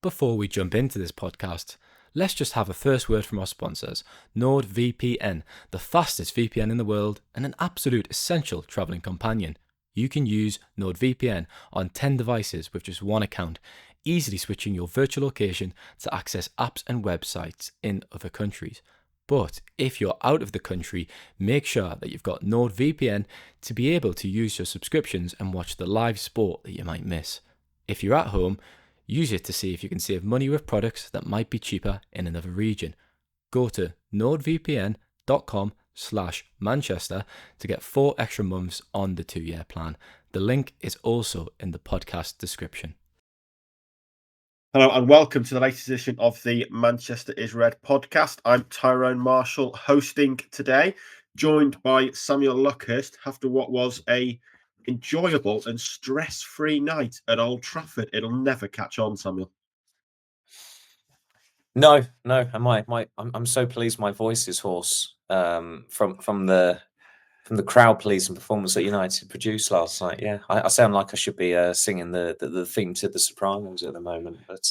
Before we jump into this podcast, let's just have a first word from our sponsors, NordVPN, the fastest VPN in the world and an absolute essential travelling companion. You can use NordVPN on 10 devices with just one account, easily switching your virtual location to access apps and websites in other countries. But if you're out of the country, make sure that you've got NordVPN to be able to use your subscriptions and watch the live sport that you might miss. If you're at home, use it to see if you can save money with products that might be cheaper in another region. Go to nordvpn.com/Manchester to get 4 extra months on the 2-year plan. The link is also in the podcast description. Hello and welcome to the latest edition of the Manchester is Red podcast. I'm Tyrone Marshall hosting today, joined by Samuel Luckhurst after what was a enjoyable and stress-free night at Old Trafford. It'll never catch on, Samuel. No. I'm so pleased my voice is hoarse from the crowd pleasing performance that United produced last night. Yeah, I sound like I should be singing the theme to The Sopranos at the moment, but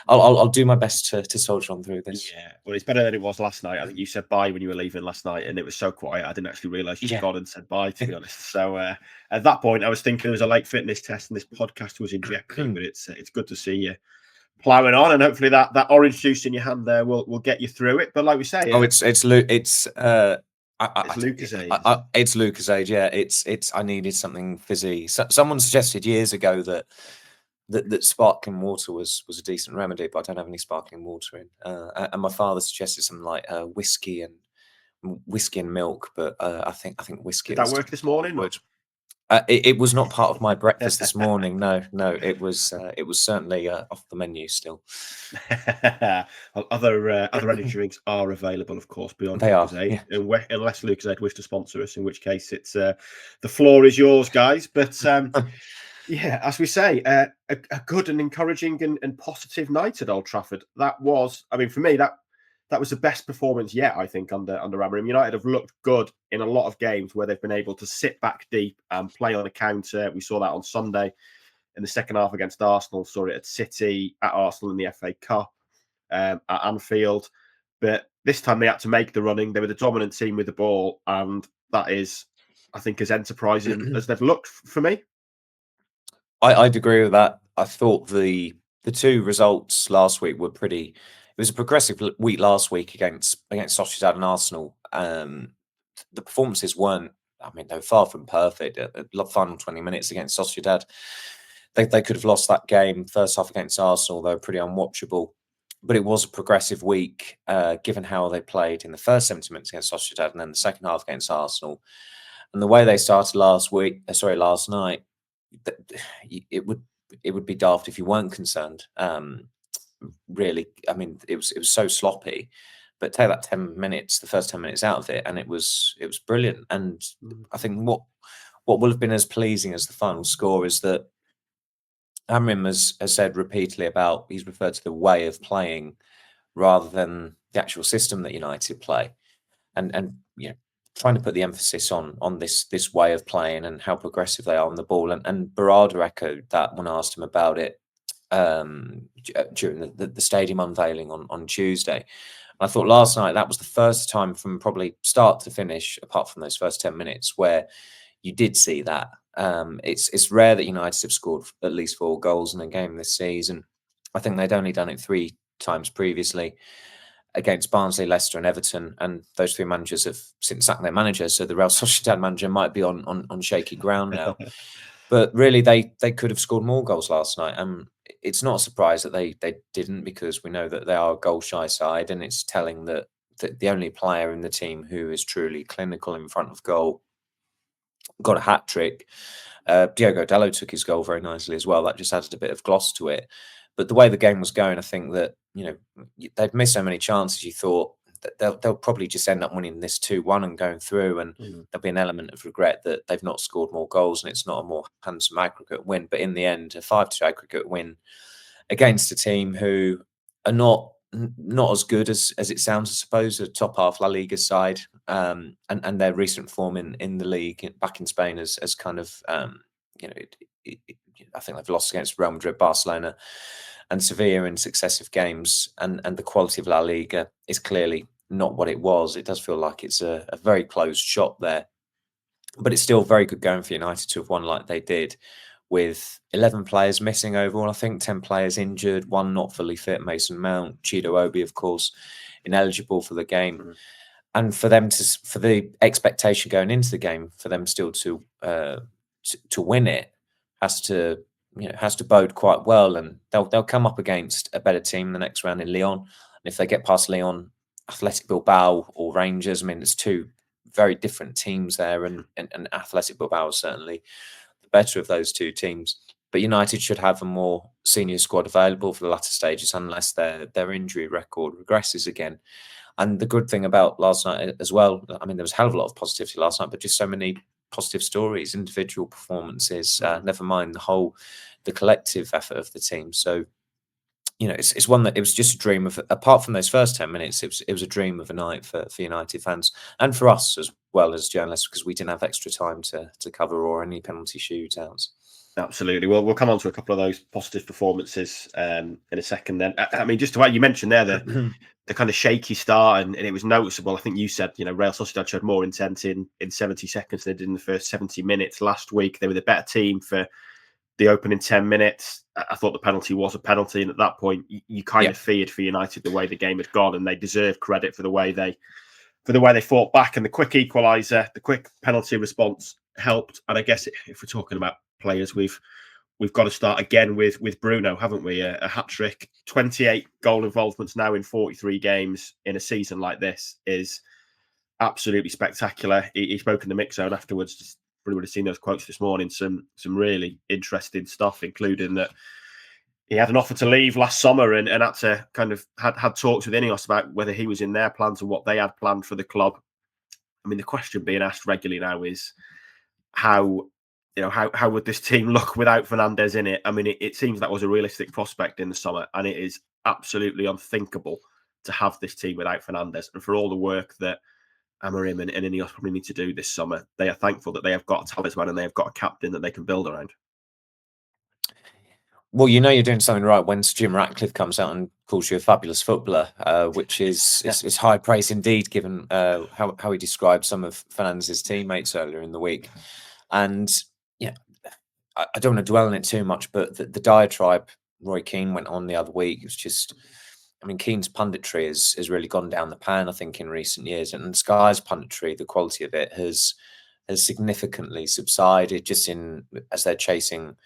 I'll do my best to soldier on through this. Yeah, well, it's better than it was last night. I think you said bye when you were leaving last night, and it was so quiet I didn't actually realise you'd gone and said bye, to be honest. So at that point, I was thinking it was a late fitness test, and this podcast was in jeopardy. But it's good to see you ploughing on, and hopefully that orange juice in your hand there will get you through it. But like we say, It's Lucasade. It's Lucasade. Yeah, it's. I needed something fizzy. Someone suggested years ago that sparkling water was a decent remedy, but I don't have any sparkling water in. And my father suggested something like whiskey and milk, but I think whiskey. Did that work this morning? It was not part of my breakfast this morning. No, it was certainly off the menu still. Other energy drinks are available, of course, beyond Lucasade, unless Lucasade wish to sponsor us, in which case it's the floor is yours, guys. But yeah, as we say, a good and encouraging and positive night at Old Trafford. That was, I mean, for me, that was the best performance yet, I think, under Amorim. United have looked good in a lot of games where they've been able to sit back deep and play on a counter. We saw that on Sunday in the second half against Arsenal. Saw it at City, at Arsenal in the FA Cup, at Anfield. But this time they had to make the running. They were the dominant team with the ball, and that is, I think, as enterprising as they've looked for me. I'd agree with that. I thought the two results last week were pretty. It was a progressive week last week against Sociedad and Arsenal. The performances weren't. I mean, they were far from perfect. The final 20 minutes against Sociedad, they could have lost that game. First half against Arsenal, they were pretty unwatchable. But it was a progressive week, given how they played in the first 70 minutes against Sociedad and then the second half against Arsenal. And the way they started last night, it would be daft if you weren't concerned. Really, I mean, it was so sloppy. But take that 10 minutes, the first 10 minutes out of it, and it was brilliant. And I think what will have been as pleasing as the final score is that Amorim has said repeatedly about, he's referred to the way of playing rather than the actual system that United play, and you know, trying to put the emphasis on this way of playing and how progressive they are on the ball. And Barada echoed that when I asked him about it during the stadium unveiling on Tuesday. And I thought last night that was the first time from probably start to finish, apart from those first 10 minutes, where you did see that. It's rare that United have scored at least 4 goals in a game this season. I think they'd only done it 3 times previously against Barnsley, Leicester and Everton, and those 3 managers have since sacked their manager, so the Real Sociedad manager might be on shaky ground now. But really, they could have scored more goals last night. And it's not a surprise that they didn't, because we know that they are a goal-shy side, and it's telling that the only player in the team who is truly clinical in front of goal got a hat-trick. Diogo Dalot took his goal very nicely as well. That just added a bit of gloss to it. But the way the game was going, I think that, you know, they'd missed so many chances. You thought that they'll probably just end up winning this 2-1 and going through, and there'll be an element of regret that they've not scored more goals and it's not a more handsome aggregate win. But in the end, a 5-2 aggregate win against a team who are not as good as it sounds, I suppose, a top half La Liga side, and their recent form in the league back in Spain has kind of I think they've lost against Real Madrid, Barcelona, and Sevilla in successive games, and the quality of La Liga is clearly not what it was. It does feel like it's a very closed shop there, but it's still very good going for United to have won like they did, with 11 players missing overall. I think 10 players injured, one not fully fit, Mason Mount, Chido Obi, of course, ineligible for the game. And for them for the expectation going into the game, for them still to win it, has to bode quite well, and they'll come up against a better team the next round in Lyon. And if they get past Lyon, Athletic Bilbao or Rangers, I mean, there's two very different teams there, and Athletic Bilbao is certainly the better of those two teams. But United should have a more senior squad available for the latter stages, unless their injury record regresses again. And the good thing about last night as well, I mean, there was a hell of a lot of positivity last night, but just so many positive stories, individual performances, never mind the collective effort of the team. So, you know, it's one that it was just a dream of, apart from those first 10 minutes, it was a dream of a night for United fans and for us as well as journalists, because we didn't have extra time to cover or any penalty shootouts. Absolutely. Well, we'll come on to a couple of those positive performances in a second then. I mean, just to what you mentioned there, the kind of shaky start, and it was noticeable. I think you said, you know, Real Sociedad showed more intent in 70 seconds than they did in the first 70 minutes last week. They were the better team for the opening 10 minutes. I thought the penalty was a penalty, and at that point, you kind of feared for United the way the game had gone, and they deserve credit for the way they fought back. And the quick equaliser, the quick penalty response helped. And I guess if we're talking about players, we've got to start again with Bruno, haven't we? A hat-trick, 28 goal involvements now in 43 games in a season like this is absolutely spectacular. He spoke in the mix zone afterwards. Just probably would have seen those quotes this morning. Some really interesting stuff, including that he had an offer to leave last summer and had to kind of had talks with Ineos about whether he was in their plans and what they had planned for the club. I mean, the question being asked regularly now is how would this team look without Fernandes in it? I mean, it seems that was a realistic prospect in the summer, and it is absolutely unthinkable to have this team without Fernandes. And for all the work that Amorim and Ineos probably need to do this summer, they are thankful that they have got a talisman and they have got a captain that they can build around. Well, you know you're doing something right when Jim Ratcliffe comes out and calls you a fabulous footballer, which is high praise indeed, given how he described some of Fernandes' teammates earlier in the week. And yeah, I don't want to dwell on it too much, but the diatribe Roy Keane went on the other week, it was just, I mean, Keane's punditry has really gone down the pan, I think, in recent years, and Sky's punditry, the quality of it has significantly subsided just as they're chasing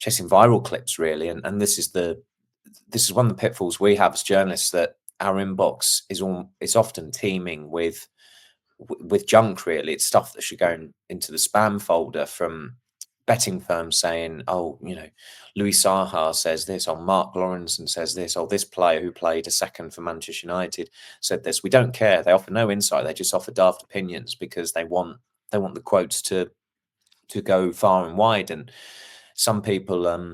viral clips, really. And this is one of the pitfalls we have as journalists, that our inbox is often teeming with junk, really. It's stuff that should go into the spam folder, from betting firms saying, oh, you know, Louis Saha says this, or Mark Lawrenson says this, or this player who played a second for Manchester United said this. We don't care. They offer no insight. They just offer daft opinions because they want the quotes to go far and wide. And some people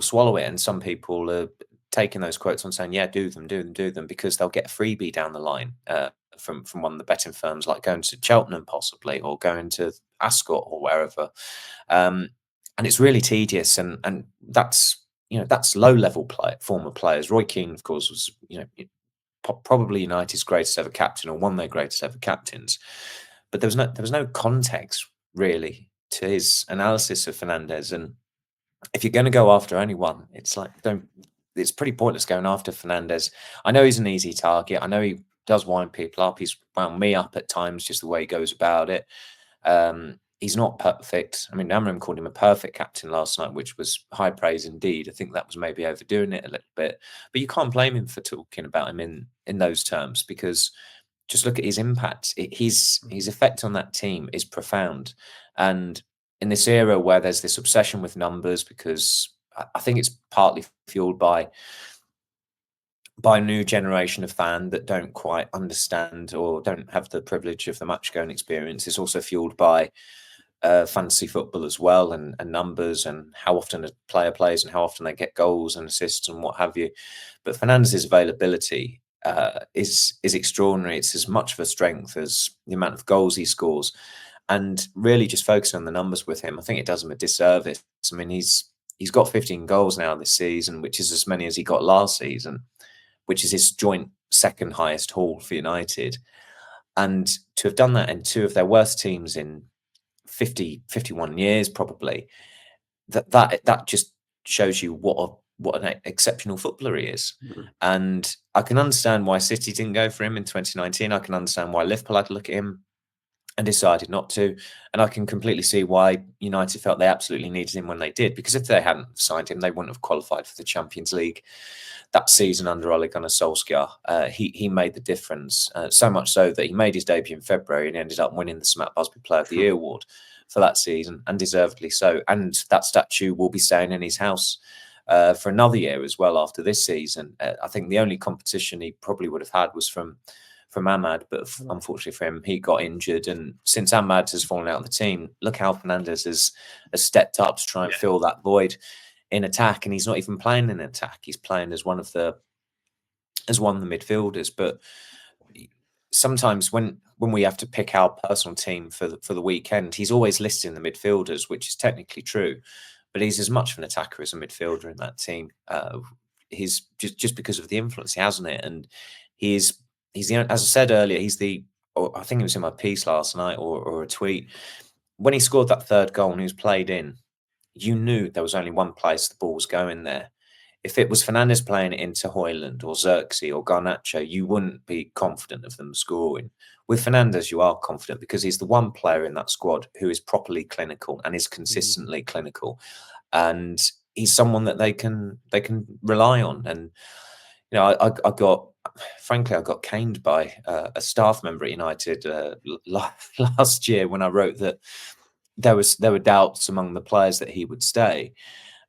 swallow it, and some people are taking those quotes on saying, yeah, do them, because they'll get a freebie down the line from one of the betting firms, like going to Cheltenham possibly, or going to Ascot or wherever. And it's really tedious, and that's low level former players. Roy Keane, of course, was probably United's greatest ever captain, or one of their greatest ever captains. But there was no context really to his analysis of Fernandes. And if you're going to go after anyone, it's pretty pointless going after Fernandes. I know he's an easy target. I know he does wind people up. He's wound me up at times, just the way he goes about it. He's not perfect. I mean, Amorim called him a perfect captain last night, which was high praise indeed. I think that was maybe overdoing it a little bit, but you can't blame him for talking about him in those terms, because just look at his impact. His effect on that team is profound. And in this era where there's this obsession with numbers, because I think it's partly fueled by a new generation of fan that don't quite understand or don't have the privilege of the match-going experience. It's also fueled by fantasy football as well, and numbers, and how often a player plays and how often they get goals and assists and what have you. But Fernandes' availability is extraordinary. It's as much of a strength as the amount of goals he scores. And really just focusing on the numbers with him, I think it does him a disservice. I mean, he's he's got 15 goals now this season, which is as many as he got last season, which is his joint second highest haul for United. And to have done that in two of their worst teams in 51 years, probably, that just shows you what an exceptional footballer he is. And I can understand why City didn't go for him in 2019. I can understand why Liverpool had to look at him and decided not to. And I can completely see why United felt they absolutely needed him when they did, because if they hadn't signed him, they wouldn't have qualified for the Champions League that season under Ole Gunnar Solskjaer. He made the difference, so much so that he made his debut in February and ended up winning the Smack Busby Player of the Year award for that season, and deservedly so. And that statue will be staying in his house for another year as well after this season. I think the only competition he probably would have had was from Ahmad, but unfortunately for him, he got injured. And since Ahmad has fallen out of the team, look how Fernandes has stepped up to try and fill that void in attack. And he's not even playing in attack; he's playing as one of the midfielders. But sometimes when we have to pick our personal team for the weekend, he's always listing the midfielders, which is technically true, but he's as much of an attacker as a midfielder in that team. He's just because of the influence he has on it, and he's the, as I said earlier, I think it was in my piece last night or a tweet, when he scored that third goal and he was played in, you knew there was only one place the ball was going there. If it was Fernandes playing it into Højlund or Xerxes or Garnacho, you wouldn't be confident of them scoring. With Fernandes, you are confident because he's the one player in that squad who is properly clinical and is consistently clinical, and he's someone that they can rely on. And I got caned by a staff member at United last year when I wrote that there were doubts among the players that he would stay.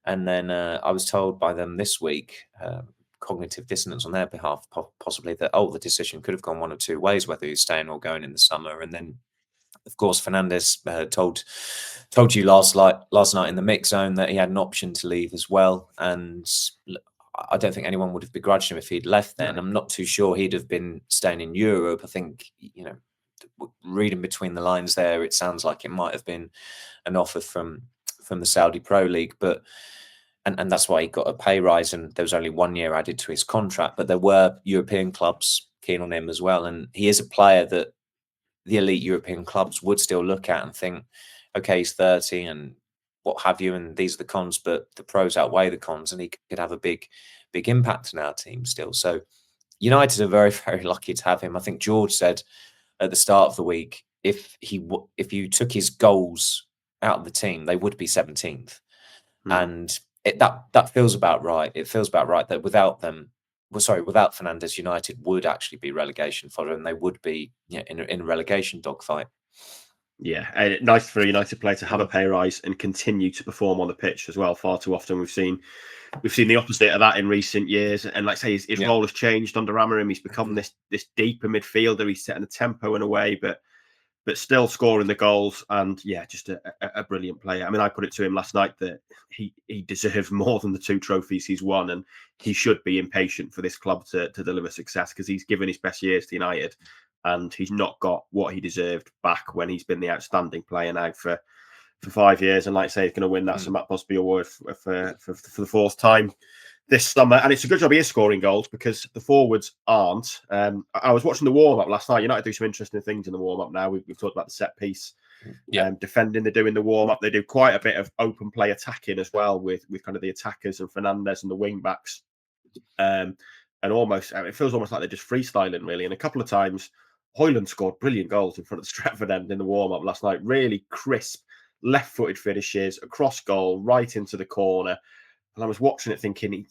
And then I was told by them this week, cognitive dissonance on their behalf, possibly that, the decision could have gone one of two ways, whether he's staying or going in the summer. And then, of course, Fernandes told you last night in the mix zone that he had an option to leave as well. And I don't think anyone would have begrudged him if he'd left then. I'm not too sure he'd have been staying in Europe. I think, reading between the lines there, it sounds like it might have been an offer from the Saudi Pro League, but and that's why he got a pay rise, and there was only 1 year added to his contract. But there were European clubs keen on him as well, and he is a player that the elite European clubs would still look at and think, okay, he's 30 and what have you, and these are the cons, but the pros outweigh the cons, and he could have a big impact on our team still. So United are very, very lucky to have him. I think George said at the start of the week, if you took his goals out of the team, they would be 17th. And that feels about right. It feels about right that without Fernandes, United would actually be relegation fodder, and they would be in a relegation dogfight. Yeah, nice for a United player to have a pay rise and continue to perform on the pitch as well. Far too often we've seen the opposite of that in recent years. And like I say, his role has changed under Amorim. He's become this deeper midfielder. He's setting the tempo in a way, but still scoring the goals. And just a brilliant player. I mean, I put it to him last night that he deserves more than the 2 trophies he's won, and he should be impatient for this club to deliver success, because he's given his best years to United, and he's not got what he deserved back when he's been the outstanding player now for 5 years. And like I say, he's going to win that Sir Busby Award for the 4th time this summer. And it's a good job he is scoring goals, because the forwards aren't. I was watching the warm-up last night. United do some interesting things in the warm-up now. We've talked about the set piece. Defending, they do in the warm-up. They do quite a bit of open play attacking as well with kind of the attackers and Fernandes and the wing-backs. And almost, it feels almost like they're just freestyling, really. And a couple of times, Højlund scored brilliant goals in front of the Stratford end in the warm-up last night. Really crisp, left-footed finishes, across goal, right into the corner. And I was watching it thinking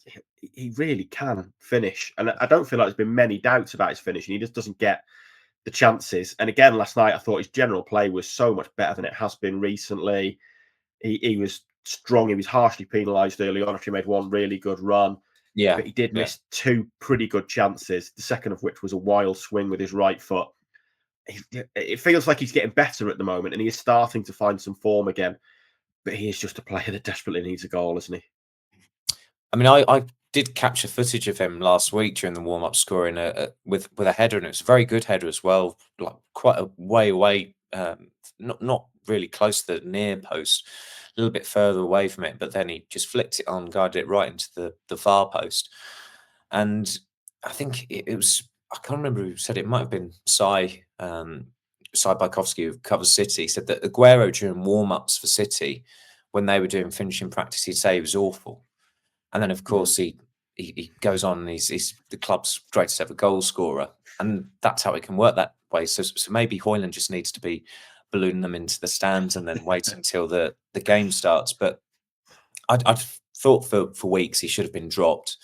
he really can finish. And I don't feel like there's been many doubts about his finishing. He just doesn't get the chances. And again, last night, I thought his general play was so much better than it has been recently. He was strong. He was harshly penalised early on after he made one really good run. Yeah, but he did miss 2 pretty good chances, the second of which was a wild swing with his right foot. It feels like he's getting better at the moment, and he is starting to find some form again. But he is just a player that desperately needs a goal, isn't he? I mean, I did capture footage of him last week during the warm-up, scoring with a header, and it was a very good header as well, like quite a way away, not really close to the near post, little bit further away from it, but then he just flicked it on, guided it right into the far post. And I think it was, I can't remember who said it, might have been Sai Bykovsky, who covers City, said that Aguero during warm-ups for City, when they were doing finishing practice, he'd say he was awful. And then, of course, he goes on and he's the club's greatest ever goal scorer. And that's how it can work that way. So maybe Højlund just needs to be ballooning them into the stands and then wait until the game starts. But I'd thought for weeks he should have been dropped.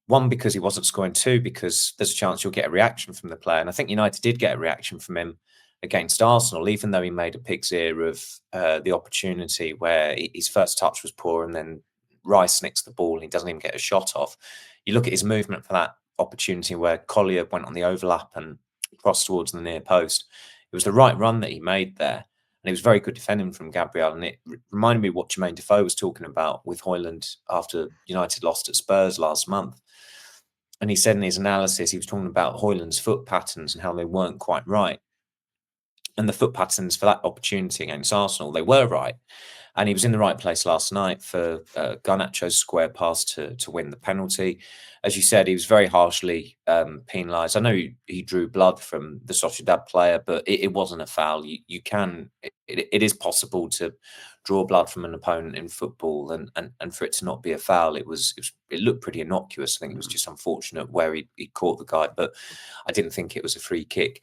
One, because he wasn't scoring. Two, because there's a chance you'll get a reaction from the player. And I think United did get a reaction from him against Arsenal, even though he made a pig's ear of the opportunity where his first touch was poor and then Rice nicks the ball and he doesn't even get a shot off. You look at his movement for that opportunity where Collier went on the overlap and crossed towards the near post. It was the right run that he made there. And it was very good defending from Gabriel. And it reminded me of what Jermaine Defoe was talking about with Højlund after United lost at Spurs last month. And he said in his analysis, he was talking about Højlund's foot patterns and how they weren't quite right. And the foot patterns for that opportunity against Arsenal, they were right. And he was in the right place last night for Garnacho's square pass to win the penalty. As you said, he was very harshly penalised. I know he drew blood from the Sociedad player, but it wasn't a foul. You can, it is possible to draw blood from an opponent in football, and for it to not be a foul, it looked pretty innocuous. I think it was just unfortunate where he caught the guy, but I didn't think it was a free kick.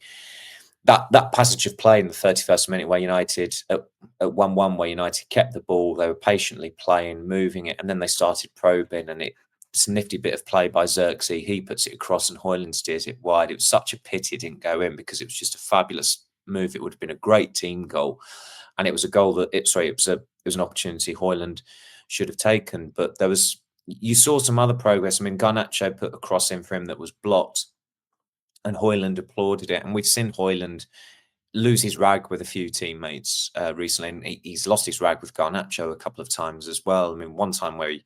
That passage of play in the 31st minute where United, at 1-1, where United kept the ball, they were patiently playing, moving it, and then they started probing, and it's a nifty bit of play by Xerxes. He puts it across and Højlund steers it wide. It was such a pity it didn't go in because it was just a fabulous move. It would have been a great team goal. And it was a goal that, it was an opportunity Højlund should have taken. But you saw some other progress. I mean, Garnacho put a cross in for him that was blocked, and Højlund applauded it. And we've seen Højlund lose his rag with a few teammates recently. And he's lost his rag with Garnacho a couple of times as well. I mean, one time where I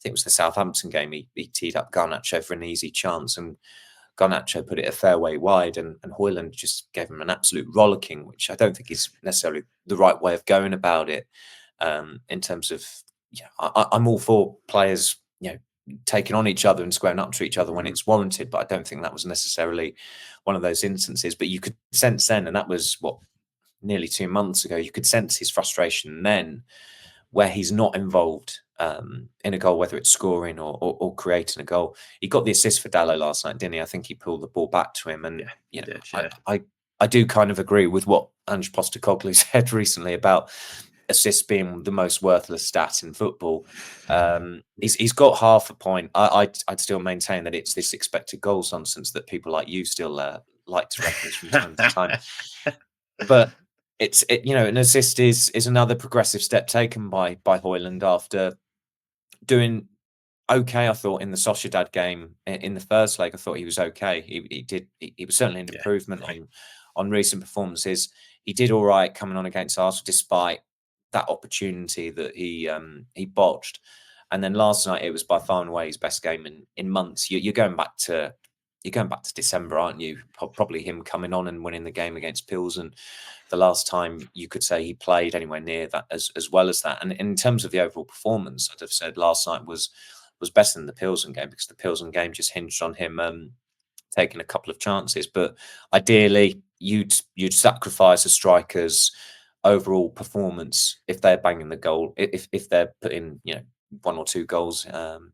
think it was the Southampton game, he teed up Garnacho for an easy chance, and Garnacho put it a fair way wide, and Højlund just gave him an absolute rollicking, which I don't think is necessarily the right way of going about it. In terms of, I'm all for players, taking on each other and squaring up to each other when it's warranted, but I don't think that was necessarily one of those instances. But you could sense then, and that was nearly 2 months ago, you could sense his frustration then, where he's not involved in a goal, whether it's scoring or creating a goal. He got the assist for Dalot last night, didn't he? I think he pulled the ball back to him, and I do kind of agree with what Ange Postecoglou said recently about assists being the most worthless stat in football. He's got half a point. I'd still maintain that it's this expected goals nonsense that people like you still like to reference from time to time. But an assist is another progressive step taken by Højlund after doing okay. I thought in the Sociedad game in the first leg, I thought he was okay. He was certainly an improvement on recent performances. He did all right coming on against Arsenal, despite that opportunity that he botched. And then last night, it was by far and away his best game in months. You're going back to December, aren't you? Probably him coming on and winning the game against Pilsen. The last time you could say he played anywhere near that as well as that. And in terms of the overall performance, I'd have said last night was better than the Pilsen game, because the Pilsen game just hinged on him taking a couple of chances. But ideally, you'd sacrifice a striker's overall performance if they're banging the goal, if they're putting 1 or 2 goals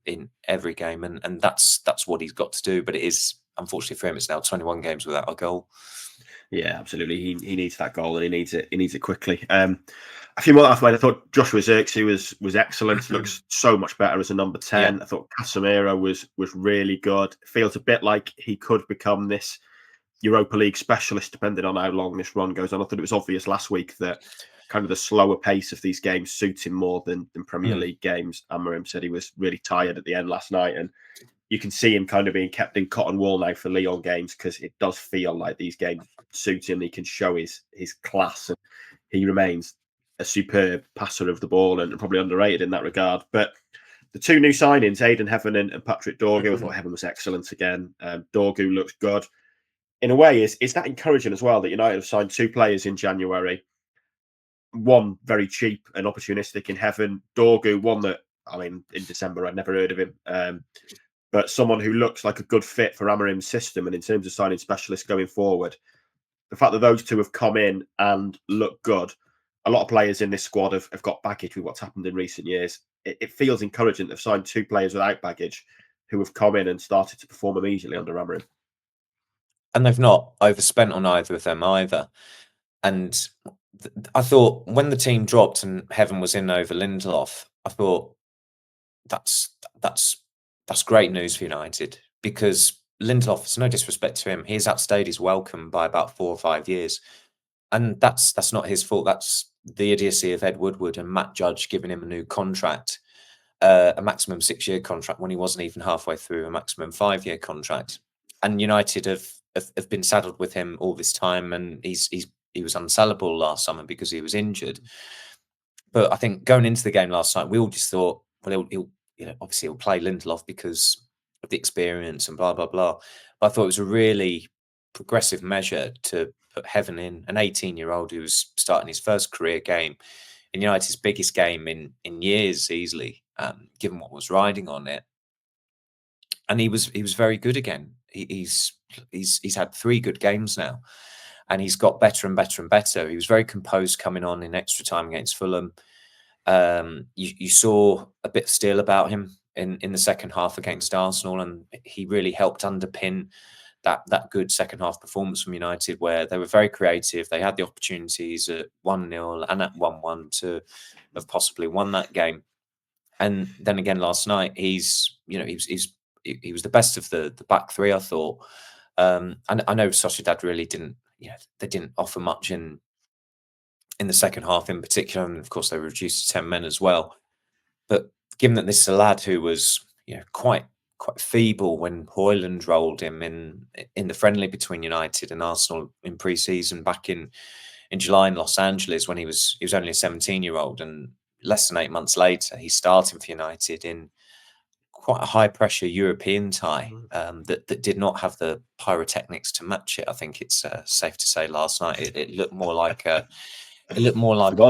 in every game, and that's what he's got to do. But it is, unfortunately for him, it's now 21 games without a goal. Yeah, absolutely. He needs that goal, and he needs it quickly. A few more that I thought Joshua Xerxes was excellent. Looks so much better as a number 10. Yeah. I thought Casemiro was really good. Feels a bit like he could become this Europa League specialist, depending on how long this run goes on. I thought it was obvious last week that kind of the slower pace of these games suits him more than Premier League games. Amorim said he was really tired at the end last night, and you can see him kind of being kept in cotton wool now for Lyon games, because it does feel like these games suit him. He can show his class, and he remains a superb passer of the ball and probably underrated in that regard. But the 2 new signings, Aidan Heaven and Patrick Dorgu, I thought Heaven was excellent again. Dorgu looks good. In a way, is that encouraging as well that United have signed 2 players in January one very cheap and opportunistic in heaven. Dorgu, one that, I mean, in December I'd never heard of him, but someone who looks like a good fit for Amarim's system. And in terms of signing specialists going forward, the fact that those two have come in and look good, a lot of players in this squad have got baggage with what's happened in recent years. It feels encouraging. They've signed two players without baggage who have come in and started to perform immediately under Amarim. And they've not overspent on either of them either. And I thought when the team dropped and Heaven was in over Lindelof, I thought that's great news for United, because Lindelof, it's no disrespect to him, he's outstayed his welcome by about 4 or 5 years. And that's not his fault. That's the idiocy of Ed Woodward and Matt Judge giving him a new contract, a maximum 6-year contract, when he wasn't even halfway through a maximum 5-year contract. And United have been saddled with him all this time, and he was unsellable last summer because he was injured. But I think going into the game last night, we all just thought, well, he'll obviously he'll play Lindelof because of the experience and blah blah blah. But I thought it was a really progressive measure to put Heaven in, an 18-year-old who was starting his first career game in United's biggest game in years, easily, given what was riding on it. And he was very good again. He's had 3 good games now, and he's got better and better and better. He was very composed coming on in extra time against Fulham. You saw a bit of steel about him in the second half against Arsenal, and he really helped underpin that good second half performance from United, where they were very creative. They had the opportunities at 1-0 and at 1-1 to have possibly won that game. And then again last night, he was the best of the back three, I thought. And I know Sociedad really didn't offer much in the second half in particular, and of course they were reduced to 10 men as well. But given that this is a lad who was quite feeble when Højlund rolled him in the friendly between United and Arsenal in pre-season back in July in Los Angeles, when he was only a 17-year-old, and less than 8 months later he's starting for United in quite a high pressure European tie that did not have the pyrotechnics to match it. I think it's safe to say last night it looked more like a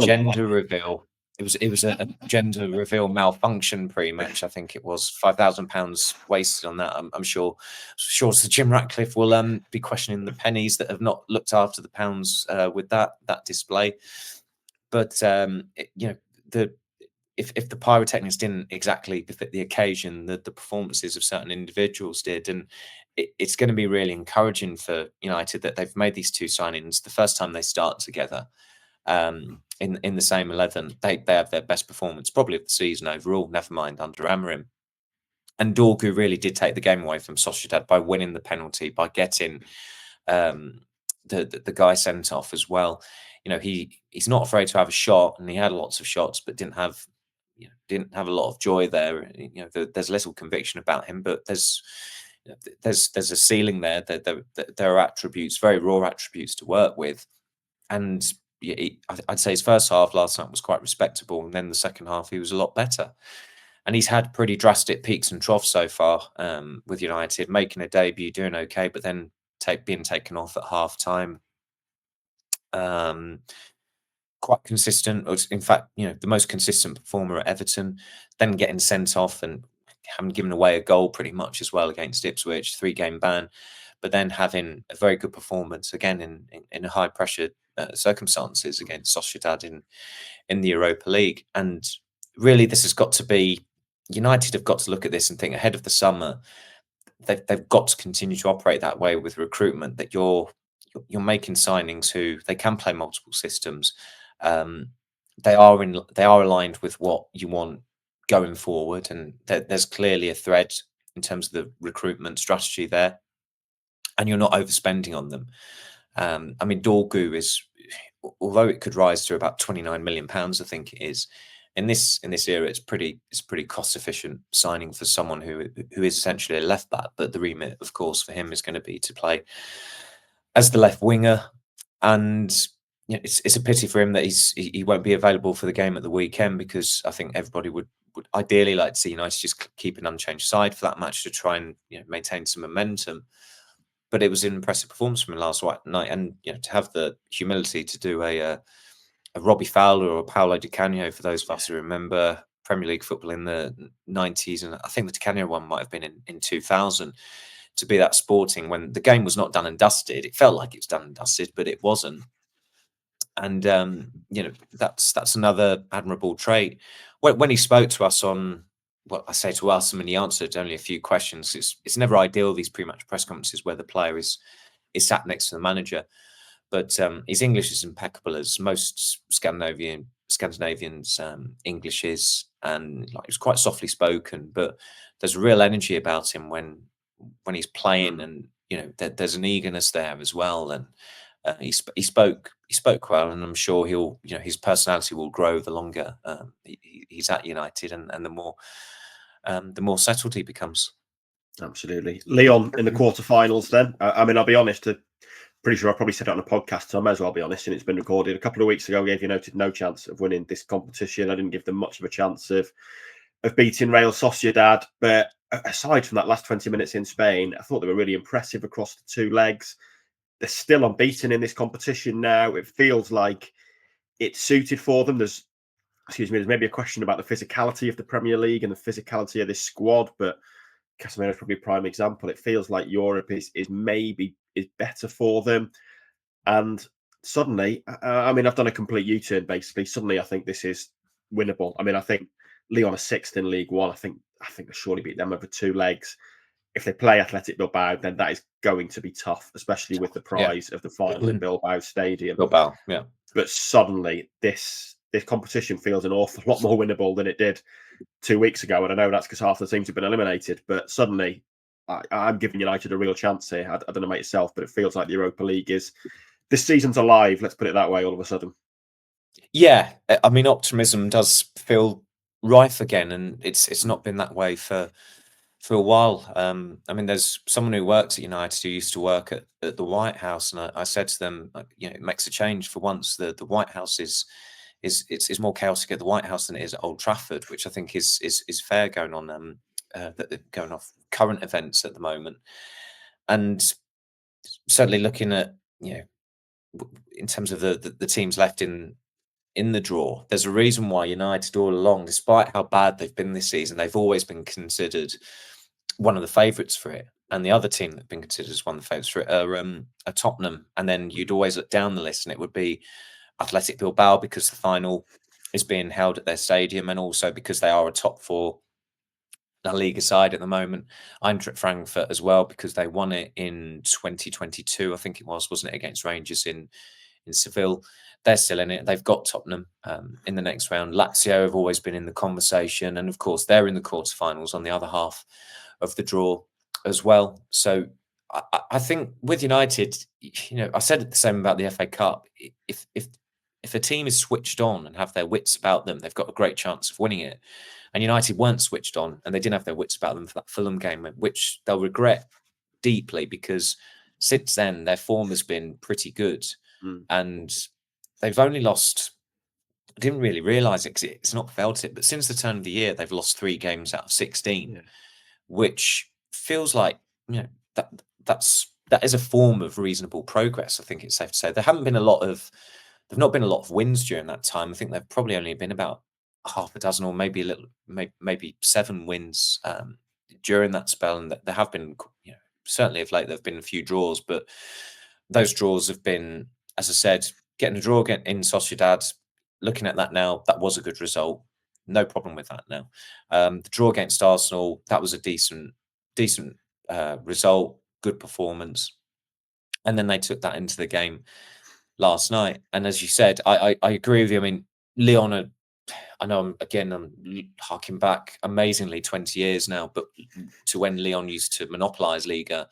gender reveal. It was a gender reveal malfunction pre-match. I think it was £5,000 wasted on that. I'm sure Sir Jim Ratcliffe will be questioning the pennies that have not looked after the pounds with that display. But if the pyrotechnics didn't exactly befit the occasion, the performances of certain individuals did, and it's going to be really encouraging for United that they've made these 2 signings the first time they start together. In the same 11, they have their best performance probably of the season overall, never mind under Amarim. And Dorgu really did take the game away from Sociedad by winning the penalty, by getting the guy sent off as well. He's not afraid to have a shot, and he had lots of shots, but didn't have a lot of joy there. There's little conviction about him, but there's a ceiling there. There are attributes, very raw attributes to work with, and I'd say his first half last night was quite respectable, and then the second half he was a lot better. And he's had pretty drastic peaks and troughs so far with United, making a debut, doing okay, but then being taken off at half time. Quite consistent. In fact, the most consistent performer at Everton, then getting sent off and having given away a goal pretty much as well against Ipswich, 3-game ban, but then having a very good performance again in a high pressure circumstances against Sociedad in the Europa League. And really, this has got to be, United have got to look at this and think ahead of the summer. They've got to continue to operate that way with recruitment, that you're making signings who they can play multiple systems. They are aligned with what you want going forward, and there's clearly a thread in terms of the recruitment strategy there, and you're not overspending on them. I mean, Dorgu is, although it could rise to about £29 million, I think it is, in this era, it's pretty cost efficient signing for someone who is essentially a left back. But the remit, of course, for him is going to be to play as the left winger, and it's a pity for him that he won't be available for the game at the weekend, because I think everybody would ideally like to see United just keep an unchanged side for that match to try and maintain some momentum. But it was an impressive performance from him last night, and to have the humility to do a Robbie Fowler or Paolo Di Canio, for those of us who remember Premier League football in the 90s, and I think the Di Canio one might have been in 2000, to be that sporting when the game was not done and dusted. It felt like it was done and dusted, but it wasn't. And that's another admirable trait. When he spoke to us on, well, I say to us, I mean, he answered only a few questions. It's never ideal, these pre-match press conferences where the player is sat next to the manager, but his English is impeccable, as most Scandinavians' English is, and like, he's quite softly spoken, but there's real energy about him when he's playing, and there's an eagerness there as well. And he spoke well, and I'm sure he'll, his personality will grow the longer he's at United, and the more settled he becomes. Absolutely. Lyon in the quarterfinals then. I mean, I'll be honest, pretty sure I probably said it on a podcast, so I may as well be honest, and it's been recorded. A couple of weeks ago, I gave United no chance of winning this competition. I didn't give them much of a chance of beating Real Sociedad. But aside from that last 20 minutes in Spain, I thought they were really impressive across the two legs. They're still unbeaten in this competition now. It feels like it's suited for them. There's maybe a question about the physicality of the Premier League and the physicality of this squad, but Casemiro is probably a prime example. It feels like Europe is better for them. And suddenly, I mean, I've done a complete U-turn basically. Suddenly, I think this is winnable. I mean, I think Lyon are sixth in League One. I think they surely beat them over two legs. If they play Athletic Bilbao, then that is going to be tough, especially with the prize of the final in Bilbao Stadium. Yeah. But suddenly, this competition feels an awful lot more winnable than it did 2 weeks ago. And I know that's because half the teams have been eliminated. But suddenly, I'm giving United a real chance here. I don't know about yourself, but it feels like the Europa League this season's alive. Let's put it that way. All of a sudden, yeah. I mean, optimism does feel rife again, and it's not been that way for a while. I mean, there's someone who works at United who used to work at the White House, and I said to them, it makes a change for once. The White House is more chaotic at the White House than it is at Old Trafford, which I think is fair going on going off current events at the moment. And certainly looking at in terms of the teams left in the draw, there's a reason why United all along, despite how bad they've been this season, they've always been considered one of the favourites for it. And the other team that's been considered as one of the favourites for it are Tottenham. And then you'd always look down the list and it would be Athletic Bilbao, because the final is being held at their stadium, and also because they are a top four La Liga side at the moment. Eintracht Frankfurt as well, because they won it in 2022, I think it wasn't it, against Rangers in Seville. They're still in it. They've got Tottenham in the next round. Lazio have always been in the conversation, and of course they're in the quarterfinals on the other half of the draw as well. So I think with United, I said the same about the FA Cup. If a team is switched on and have their wits about them, they've got a great chance of winning it. And United weren't switched on, and they didn't have their wits about them for that Fulham game, which they'll regret deeply, because since then their form has been pretty good. And they've only lost, I didn't really realise it because it's not felt it, but since the turn of the year, they've lost 3 games out of 16, which feels like, that is a form of reasonable progress. I think it's safe to say there've not been a lot of wins during that time. I think they've probably only been about half a dozen, or maybe 7 wins during that spell. And there have been, certainly of late, there have been a few draws, but those draws have been, as I said, getting a draw in Sociedad. Looking at that now, that was a good result. No problem with that now. The draw against Arsenal, that was a decent result, good performance. And then they took that into the game last night. And as you said, I agree with you. I mean, Lyon, I know I'm harking back amazingly 20 years now, but to when Lyon used to monopolise Liga.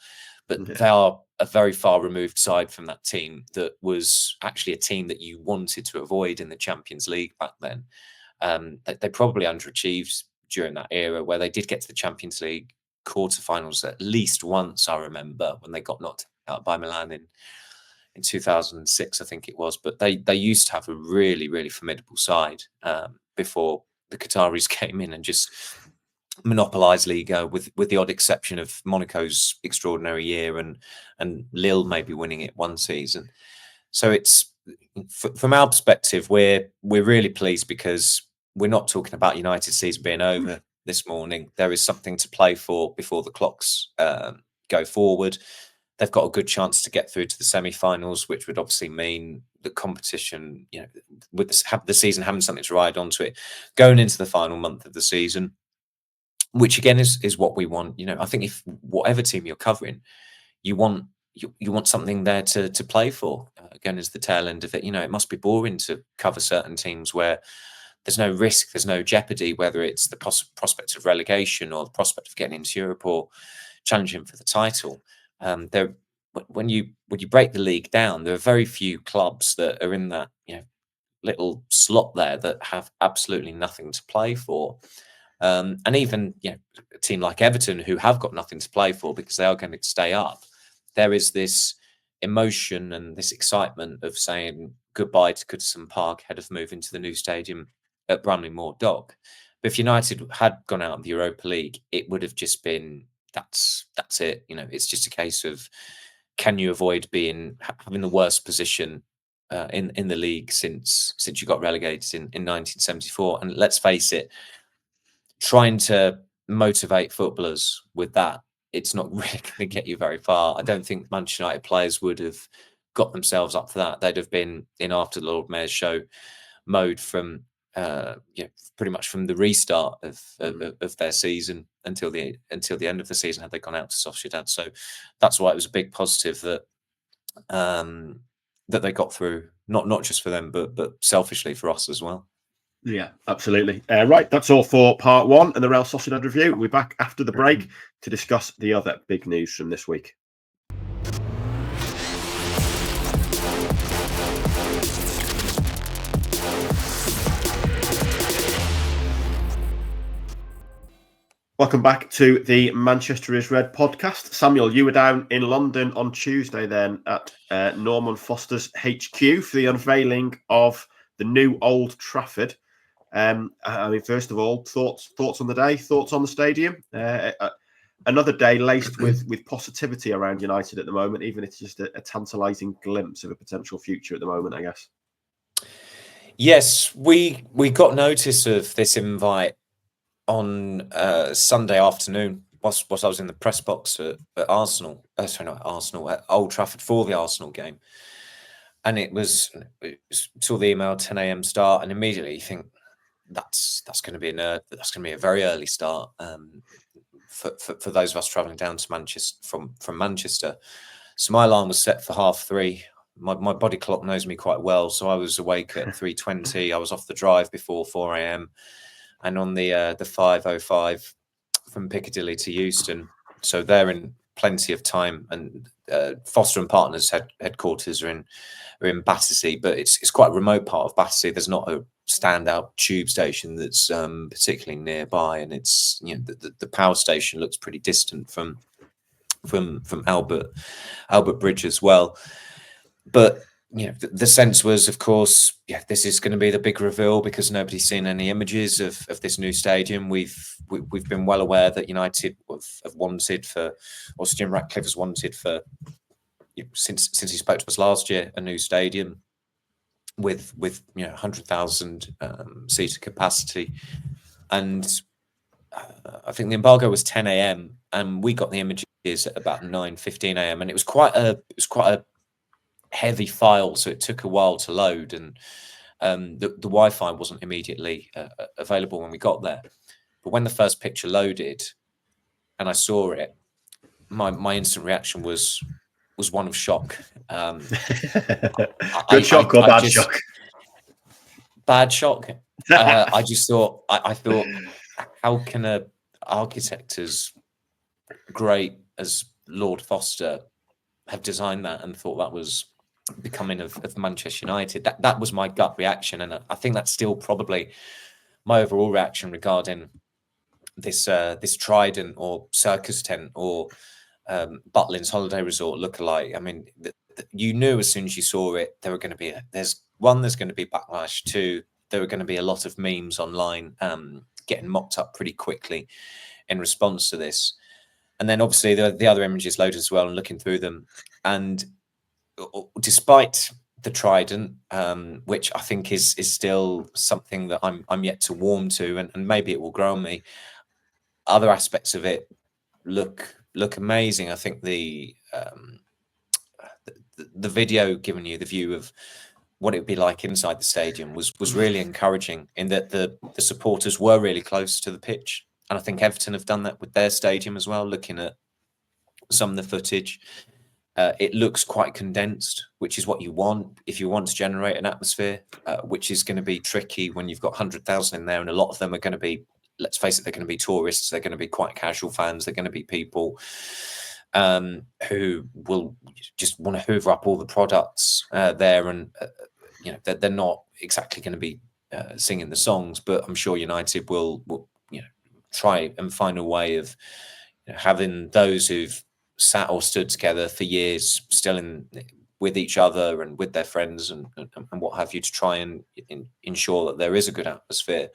But they are a very far removed side from that team that was actually a team that you wanted to avoid in the Champions League back then. They probably underachieved during that era, where they did get to the Champions League quarterfinals at least once, I remember, when they got knocked out by Milan in 2006, I think it was. But they used to have a really, really formidable side before the Qataris came in and just monopolized Liga, with the odd exception of Monaco's extraordinary year and Lille maybe winning it one season. So from our perspective, we're really pleased because we're not talking about United's season being over this morning. There is something to play for before the clocks go forward. They've got a good chance to get through to the semi-finals, which would obviously mean the competition, with the season having something to ride onto it, going into the final month of the season, which again is what we want. I think if whatever team you're covering, you want something there to play for. Again, as the tail end of it, it must be boring to cover certain teams where there's no risk, there's no jeopardy, whether it's the prospect of relegation or the prospect of getting into Europe or challenging for the title. When you break the league down, there are very few clubs that are in that little slot there that have absolutely nothing to play for. And even a team like Everton, who have got nothing to play for because they are going to stay up, there is this emotion and this excitement of saying goodbye to Goodison Park ahead of moving to the new stadium at Bramley-Moore Dock. But if United had gone out of the Europa League, it would have just been that's it. It's just a case of, can you avoid having the worst position in the league since you got relegated in 1974? And let's face it, trying to motivate footballers with that, it's not really going to get you very far. I don't think Manchester United players would have got themselves up for that. They'd have been in after the Lord Mayor's show mode from pretty much from the restart of their season until the end of the season, had they gone out to Sociedad. So that's why it was a big positive that that they got through, not just for them, but selfishly for us as well. Yeah, absolutely. Right, that's all for part one and the Real Sociedad review. We're back after the break to discuss the other big news from this week. Welcome back to the Manchester is Red podcast. Samuel, you were down in London on Tuesday then at Norman Foster's HQ for the unveiling of the new Old Trafford. First of all, thoughts on the day, thoughts on the stadium. Another day laced with positivity around United at the moment, even if it's just a tantalising glimpse of a potential future at the moment, I guess. Yes, we got notice of this invite on Sunday afternoon, whilst I was in the press box at Arsenal. At Old Trafford for the Arsenal game, and saw the email 10 a.m. start, and immediately you think that's going to be a very early start for those of us travelling down to Manchester from Manchester. So my alarm was set for 3:30. My body clock knows me quite well, so I was awake at 3:20. I was off the drive before 4 a.m. and on the 5:05 from Piccadilly to Euston. So they're in plenty of time. And Foster and Partners headquarters are in Battersea, but it's quite a remote part of Battersea. There's not a standout tube station that's particularly nearby, and it's the power station looks pretty distant from Albert Bridge as well. But the sense was, of course, this is going to be the big reveal because nobody's seen any images of this new stadium. We've been well aware that United have wanted or Steven Railston has wanted for since he spoke to us last year, a new stadium with 100,000 seater capacity, and I think the embargo was 10 a.m. and we got the images at about 9:15 a.m. and it was quite a heavy file, so it took a while to load, and the Wi-Fi wasn't immediately available when we got there. But when the first picture loaded and I saw it, my instant reaction was one of shock. Good shock or bad shock? Bad shock. I just thought, I thought, how can an architect as great as Lord Foster have designed that and thought that was becoming of Manchester United? That was my gut reaction, and I think that's still probably my overall reaction regarding this Trident or Circus Tent or Butlins Holiday Resort lookalike. I mean, you knew as soon as you saw it there were going to be there's going to be backlash. Two, there were going to be a lot of memes online getting mocked up pretty quickly in response to this. And then obviously the other images loaded as well, and looking through them, and despite the Trident, which I think is still something that I'm yet to warm to, and maybe it will grow on me. Other aspects of it look amazing. I think the video giving you the view of what it would be like inside the stadium was really encouraging, in that the supporters were really close to the pitch, and I think Everton have done that with their stadium as well. Looking at some of the footage, it looks quite condensed, which is what you want if you want to generate an atmosphere, which is going to be tricky when you've got 100,000 in there, and a lot of them are going to be, let's face it, they're going to be tourists. They're going to be quite casual fans. They're going to be people who will just want to hoover up all the products there, and you know, they're not exactly going to be singing the songs, but I'm sure United will you know, try and find a way of, you know, having those who've sat or stood together for years still in with each other and with their friends and what have you, to try and ensure that there is a good atmosphere.